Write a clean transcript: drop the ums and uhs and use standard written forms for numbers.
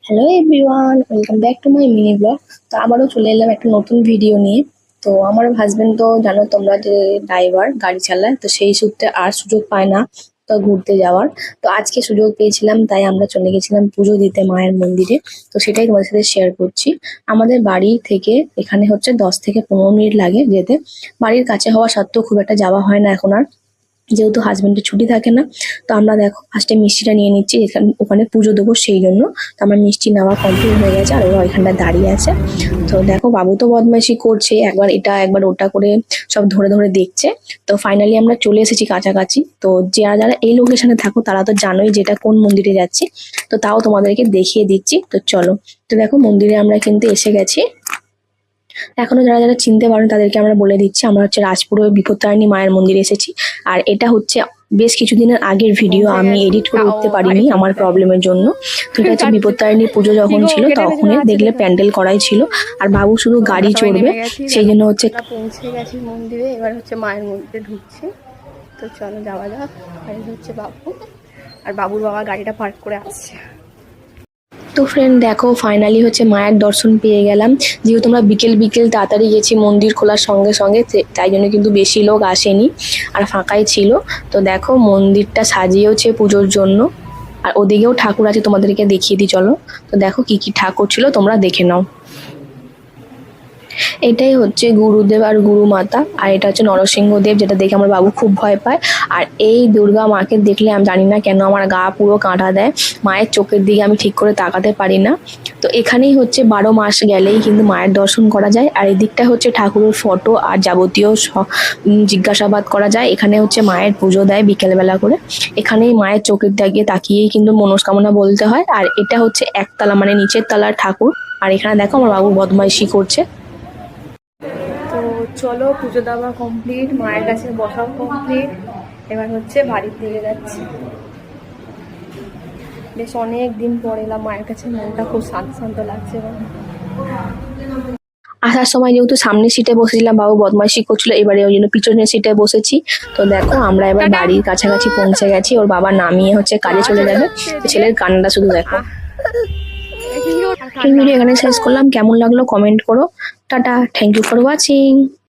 Hello everyone, welcome back to my mini blog. তো আবারও চলে এলাম একটা নতুন ভিডিও নিয়ে। তো আমার হাজবেন্ড তো জানো তোমরা যে ড্রাইভার, গাড়ি চালায়, তো সেই সূত্রে আর সুযোগ পায় না তো ঘুরতে যাওয়ার। তো আজকে সুযোগ পেয়েছিলাম, তাই আমরা চলে গেছিলাম পুজো দিতে মায়ের মন্দিরে। তো সেটাই তোমাদের সাথে শেয়ার করছি। আমাদের বাড়ি থেকে এখানে হচ্ছে 10 থেকে 15 মিনিট লাগে যেতে। বাড়ির কাছে হওয়া সত্ত্বেও খুব একটা যাওয়া হয় না এখন আর, যেহেতু হাজবেন্ডের ছুটি থাকে না। তো আমরা দেখো ফার্স্টে মিষ্টিটা নিয়ে নিচ্ছি, ওখানে পুজো দেবো সেই জন্য। তো আমার মিষ্টি নেওয়া কমপ্লিট হয়ে গেছে আর ওরা ওইখানটা দাঁড়িয়ে আছে। তো দেখো বাবু তো বদমাইশি করছে, একবার এটা একবার ওটা করে সব ধরে ধরে দেখছে। তো ফাইনালি আমরা চলে এসেছি কাছাকাছি। তো যারা যারা এই লোকেশনে থাকো তারা তো জানোই যেটা কোন মন্দিরে যাচ্ছি। তো তাও তোমাদেরকে দেখিয়ে দিচ্ছি, তো চলো। তো দেখো মন্দিরে আমরা কিন্তু এসে গেছি। এখনো যারা যারা চিনতে পারেন তাদেরকে আমরা বলে দিচ্ছি, আমরা হচ্ছে রাজপুরের বিপত্তারিণী মায়ের মন্দিরে এসেছি। আর এটা হচ্ছে বেশ কিছুদিনের আগের ভিডিও, আমি এডিট করে উঠতে পারিনি আমার প্রবলেমের জন্য। তো এটা হচ্ছে বিপত্তারিণী পুজো যখন ছিল তখন দেখলে প্যান্ডেল করাই ছিল, আর বাবু শুধু গাড়ি চড়বে সেই জন্য হচ্ছে। পৌঁছে গেছি মন্দিরে, এবার হচ্ছে মায়ের মন্দিরে ঢুকছি। তো চলো যাওয়া যাক। আর হচ্ছে বাবু, আর বাবুর বাবা গাড়িটা পার্ক করে আসছে। তো ফ্রেন্ড দেখো ফাইনালি হচ্ছে মায়ের দর্শন পেয়ে গেলাম। যেহেতু আমরা বিকেল বিকেল তাড়াতাড়ি গেছি মন্দির খোলার সঙ্গে সঙ্গে, তাই জন্য কিন্তু বেশি লোক আসেনি আর ফাঁকাই ছিল। তো দেখো মন্দিরটা সাজিয়েওছে পুজোর জন্য, আর ওদিকেও ঠাকুর আছে, তোমাদেরকে দেখিয়ে দিই চলো। তো দেখো কি কি ঠাকুর ছিল তোমরা দেখে নাও। এটাই হচ্ছে গুরুদেব আর গুরু মাতা, আর এটা হচ্ছে নরসিংহদেব, যেটা দেখে আমার বাবু খুব ভয় পায়। আর এই দুর্গা মাকে দেখলে আমি জানি না কেন আমার গা পুরো কাঁটা দেয়, মায়ের চোখের দিকে আমি ঠিক করে তাকাতে পারি না। তো এখানেই হচ্ছে 12 মাস গেলেই কিন্তু মায়ের দর্শন করা যায়। আর এদিকটা হচ্ছে ঠাকুরের ফটো আর যাবতীয় জিজ্ঞাসাবাদ করা যায়। এখানে হচ্ছে মায়ের পুজো দেয় বিকেলবেলা করে। এখানেই মায়ের চোখের দিকে তাকিয়েই কিন্তু মনস্কামনা বলতে হয়। আর এটা হচ্ছে একতলা, মানে নিচের তলার ঠাকুর। আর এখানে দেখো আমার বাবু বদমাইশি করছে। তো চলো, পুজো দেওয়া কমপ্লিট, মায়ের কাছে বসাও কমপ্লিট, এবার হচ্ছে বাড়ির দিকে যাচ্ছি। বেশ অনেক দিন পর এলাম মায়ের কাছে, মনটা খুব শান্ত শান্ত লাগছে এবার। আসার সময় যেহেতু সামনের সিটে বসেছিলাম, বাবু বদমাইশি করছিল, এবারে ওই জন্য পিছনের সিটে বসেছি। তো দেখো আমরা এবার বাড়ির কাছাকাছি পৌঁছে গেছি, ওর বাবা নামিয়ে হচ্ছে কাজে চলে যাবে। তো ছেলের কান্নাটা শুধু দেখো। এই ভিডিও এখানে শেষ করলাম, কেমন লাগলো কমেন্ট করো। Tata, thank you for watching.